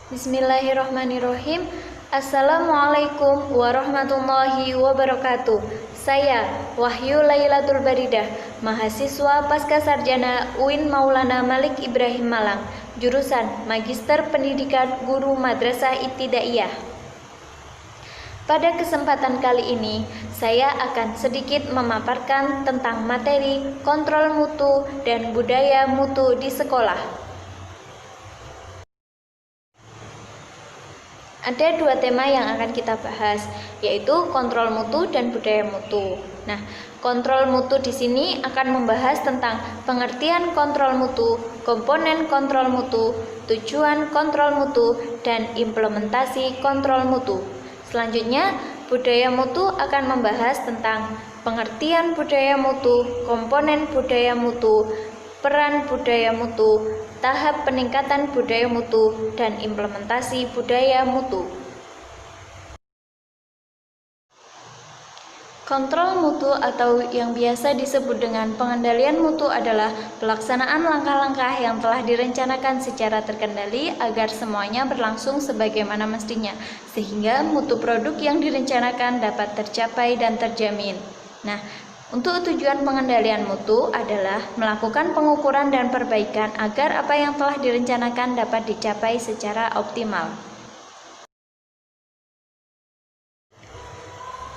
Bismillahirrahmanirrahim. Assalamualaikum warahmatullahi wabarakatuh. Saya Wahyu Lailatul Baridah, mahasiswa Pasca Sarjana UIN Maulana Malik Ibrahim Malang, jurusan Magister Pendidikan Guru Madrasah Ibtidaiyah. Pada kesempatan kali ini, saya akan sedikit memaparkan tentang materi kontrol mutu dan budaya mutu di sekolah. Ada dua tema yang akan kita bahas, yaitu kontrol mutu dan budaya mutu. Nah, kontrol mutu di sini akan membahas tentang pengertian kontrol mutu, komponen kontrol mutu, tujuan kontrol mutu, dan implementasi kontrol mutu. Selanjutnya, budaya mutu akan membahas tentang pengertian budaya mutu, komponen budaya mutu, peran budaya mutu, tahap peningkatan budaya mutu, dan implementasi budaya mutu. Kontrol mutu atau yang biasa disebut dengan pengendalian mutu adalah pelaksanaan langkah-langkah yang telah direncanakan secara terkendali agar semuanya berlangsung sebagaimana mestinya, sehingga mutu produk yang direncanakan dapat tercapai dan terjamin. Nah, untuk tujuan pengendalian mutu adalah melakukan pengukuran dan perbaikan agar apa yang telah direncanakan dapat dicapai secara optimal.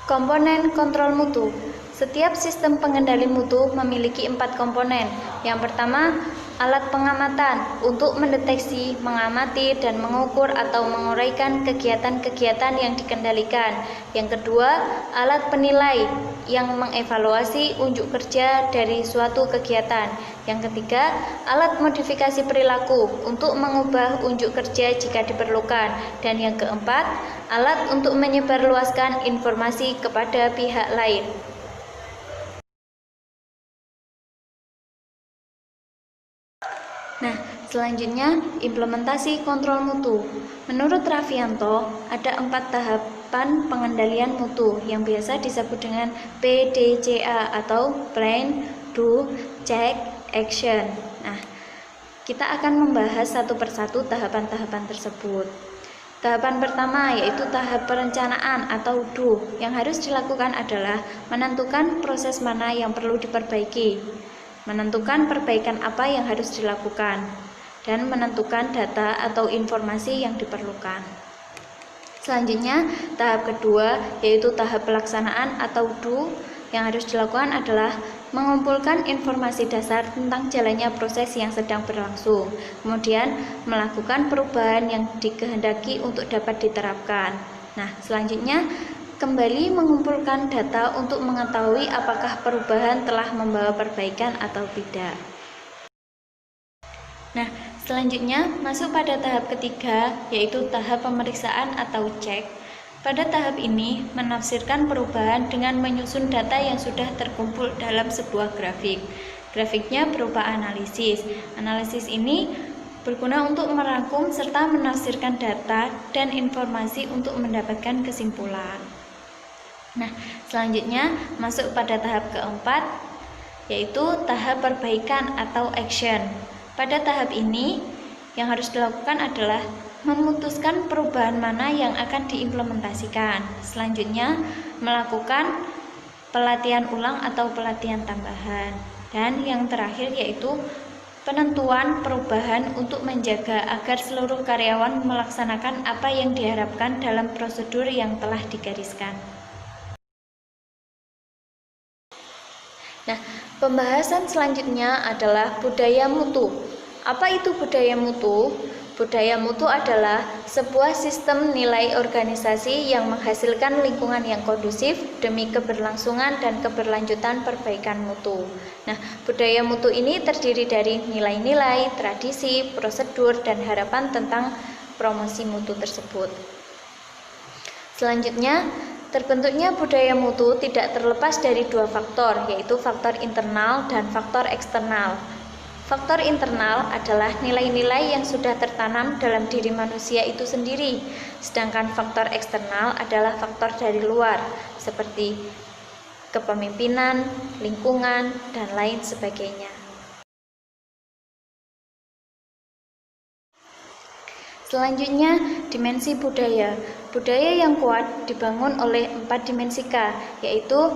Komponen kontrol mutu. Setiap sistem pengendali mutu memiliki 4 komponen. Yang pertama, alat pengamatan untuk mendeteksi, mengamati, dan mengukur atau menguraikan kegiatan-kegiatan yang dikendalikan. Yang kedua, alat penilai yang mengevaluasi unjuk kerja dari suatu kegiatan. Yang ketiga, alat modifikasi perilaku untuk mengubah unjuk kerja jika diperlukan. Dan yang keempat, alat untuk menyebarluaskan informasi kepada pihak lain. Nah, selanjutnya implementasi kontrol mutu. Menurut Raffianto, ada 4 tahapan pengendalian mutu yang biasa disebut dengan PDCA atau Plan, Do, Check, Action. Nah, kita akan membahas satu persatu tahapan-tahapan tersebut. Tahapan pertama yaitu tahap perencanaan atau Do. Yang harus dilakukan adalah menentukan proses mana yang perlu diperbaiki, menentukan perbaikan apa yang harus dilakukan, dan menentukan data atau informasi yang diperlukan. Selanjutnya, tahap kedua yaitu tahap pelaksanaan atau Do. Yang harus dilakukan adalah mengumpulkan informasi dasar tentang jalannya proses yang sedang berlangsung, kemudian melakukan perubahan yang dikehendaki untuk dapat diterapkan. Nah, selanjutnya kembali mengumpulkan data untuk mengetahui apakah perubahan telah membawa perbaikan atau tidak. Nah, selanjutnya masuk pada tahap ketiga, yaitu tahap pemeriksaan atau cek. Pada tahap ini, menafsirkan perubahan dengan menyusun data yang sudah terkumpul dalam sebuah grafik. Grafiknya berupa analisis. Analisis ini berguna untuk merangkum serta menafsirkan data dan informasi untuk mendapatkan kesimpulan. Nah, selanjutnya masuk pada tahap keempat, yaitu tahap perbaikan atau action. Pada tahap ini, yang harus dilakukan adalah memutuskan perubahan mana yang akan diimplementasikan. Selanjutnya, melakukan pelatihan ulang atau pelatihan tambahan. Dan yang terakhir yaitu penentuan perubahan untuk menjaga agar seluruh karyawan melaksanakan apa yang diharapkan dalam prosedur yang telah digariskan. Nah, pembahasan selanjutnya adalah budaya mutu. Apa itu budaya mutu? Budaya mutu adalah sebuah sistem nilai organisasi yang menghasilkan lingkungan yang kondusif demi keberlangsungan dan keberlanjutan perbaikan mutu. Nah, budaya mutu ini terdiri dari nilai-nilai, tradisi, prosedur, dan harapan tentang promosi mutu tersebut. Selanjutnya, terbentuknya budaya mutu tidak terlepas dari 2 faktor, yaitu faktor internal dan faktor eksternal. Faktor internal adalah nilai-nilai yang sudah tertanam dalam diri manusia itu sendiri, sedangkan faktor eksternal adalah faktor dari luar, seperti kepemimpinan, lingkungan, dan lain sebagainya. Selanjutnya, dimensi budaya. Budaya yang kuat dibangun oleh 4 dimensi K, yaitu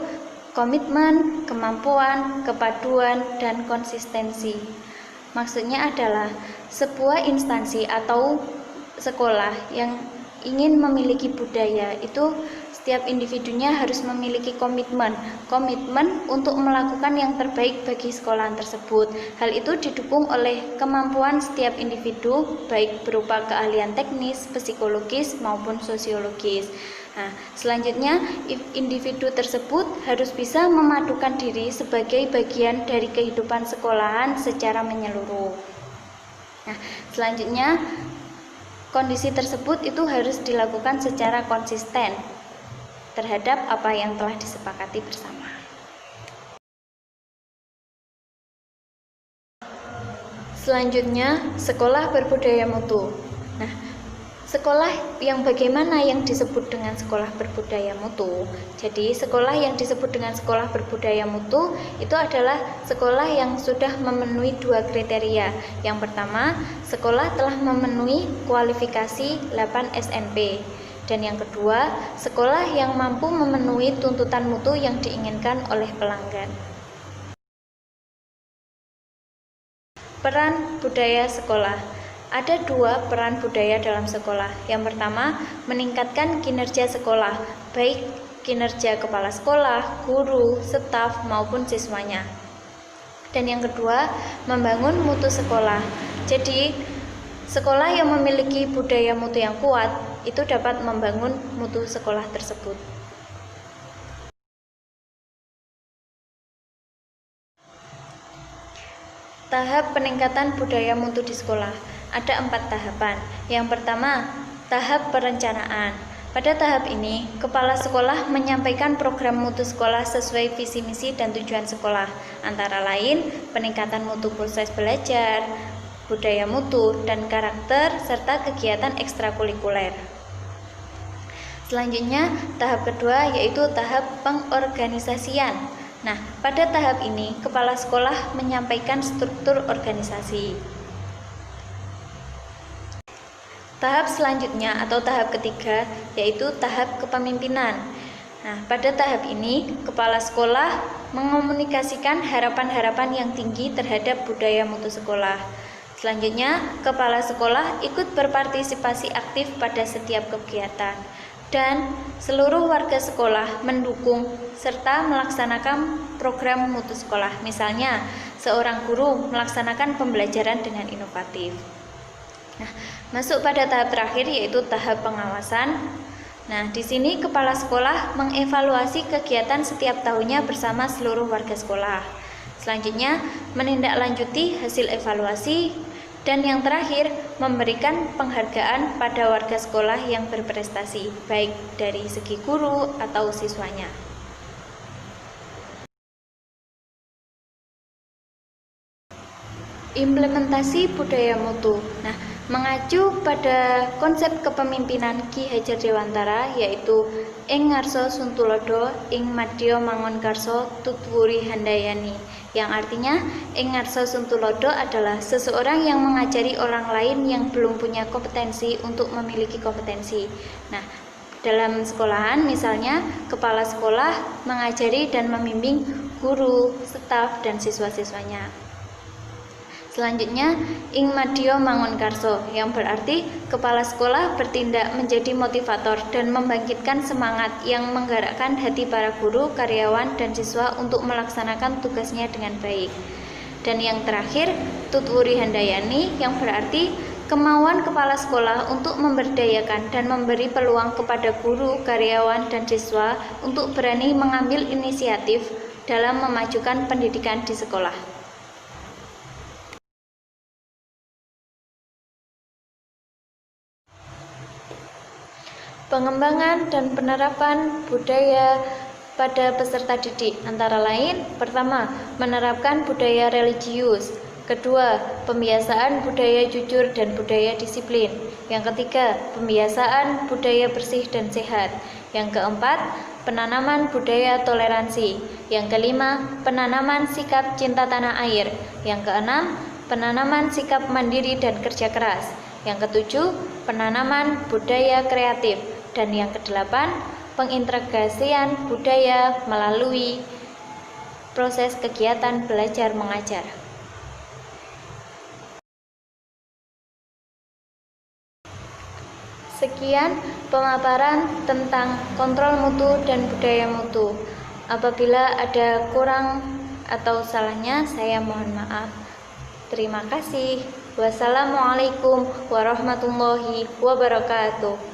komitmen, kemampuan, kepaduan, dan konsistensi. Maksudnya adalah sebuah instansi atau sekolah yang ingin memiliki budaya itu setiap individunya harus memiliki komitmen untuk melakukan yang terbaik bagi sekolahan tersebut. Hal itu didukung oleh kemampuan setiap individu, baik berupa keahlian teknis, psikologis, maupun sosiologis. Nah, selanjutnya, individu tersebut harus bisa memadukan diri sebagai bagian dari kehidupan sekolahan secara menyeluruh. Nah, selanjutnya, kondisi tersebut itu harus dilakukan secara konsisten terhadap apa yang telah disepakati bersama. Selanjutnya, sekolah berbudaya mutu. Nah, sekolah yang bagaimana yang disebut dengan sekolah berbudaya mutu? Jadi, sekolah yang disebut dengan sekolah berbudaya mutu itu adalah sekolah yang sudah memenuhi 2 kriteria. Yang pertama, sekolah telah memenuhi kualifikasi 8 SNP. Dan yang kedua, sekolah yang mampu memenuhi tuntutan mutu yang diinginkan oleh pelanggan. Peran budaya sekolah. Ada 2 peran budaya dalam sekolah. Yang pertama, meningkatkan kinerja sekolah, baik kinerja kepala sekolah, guru, staf, maupun siswanya. Dan yang kedua, membangun mutu sekolah. Jadi, sekolah yang memiliki budaya mutu yang kuat itu dapat membangun mutu sekolah tersebut. Tahap peningkatan budaya mutu di sekolah. Ada 4 tahapan. Yang pertama, tahap perencanaan. Pada tahap ini, kepala sekolah menyampaikan program mutu sekolah sesuai visi misi dan tujuan sekolah, antara lain peningkatan mutu proses belajar, budaya mutu, dan karakter, serta kegiatan ekstrakurikuler. Selanjutnya, tahap kedua yaitu tahap pengorganisasian. Nah, pada tahap ini, kepala sekolah menyampaikan struktur organisasi. Tahap selanjutnya atau tahap ketiga yaitu tahap kepemimpinan. Nah, pada tahap ini, kepala sekolah mengomunikasikan harapan-harapan yang tinggi terhadap budaya mutu sekolah. Selanjutnya, kepala sekolah ikut berpartisipasi aktif pada setiap kegiatan. Dan seluruh warga sekolah mendukung serta melaksanakan program mutu sekolah. Misalnya, seorang guru melaksanakan pembelajaran dengan inovatif. Nah, masuk pada tahap terakhir yaitu tahap pengawasan. Nah, di sini kepala sekolah mengevaluasi kegiatan setiap tahunnya bersama seluruh warga sekolah. Selanjutnya, menindaklanjuti hasil evaluasi. Dan yang terakhir, memberikan penghargaan pada warga sekolah yang berprestasi, baik dari segi guru atau siswanya. Implementasi budaya mutu. Nah, mengacu pada konsep kepemimpinan Ki Hajar Dewantara, yaitu ing ngarsa Suntulodo, ing madya mangun karso tutwuri handayani, yang artinya ing ngarsa Suntulodo adalah seseorang yang mengajari orang lain yang belum punya kompetensi untuk memiliki kompetensi. Nah, dalam sekolahan misalnya kepala sekolah mengajari dan membimbing guru, staf, dan siswa-siswanya. Selanjutnya, ing madya mangun karso, yang berarti kepala sekolah bertindak menjadi motivator dan membangkitkan semangat yang menggerakkan hati para guru, karyawan, dan siswa untuk melaksanakan tugasnya dengan baik. Dan yang terakhir, tutwuri handayani, yang berarti kemauan kepala sekolah untuk memberdayakan dan memberi peluang kepada guru, karyawan, dan siswa untuk berani mengambil inisiatif dalam memajukan pendidikan di sekolah. Pengembangan dan penerapan budaya pada peserta didik antara lain, pertama, menerapkan budaya religius. Kedua, pembiasaan budaya jujur dan budaya disiplin. Yang ketiga, pembiasaan budaya bersih dan sehat. Yang keempat, penanaman budaya toleransi. Yang kelima, penanaman sikap cinta tanah air. Yang keenam, penanaman sikap mandiri dan kerja keras. Yang ketujuh, penanaman budaya kreatif. Dan yang kedelapan, pengintegrasian budaya melalui proses kegiatan belajar mengajar. Sekian pemaparan tentang kontrol mutu dan budaya mutu. Apabila ada kurang atau salahnya, saya mohon maaf. Terima kasih. Wassalamualaikum warahmatullahi wabarakatuh.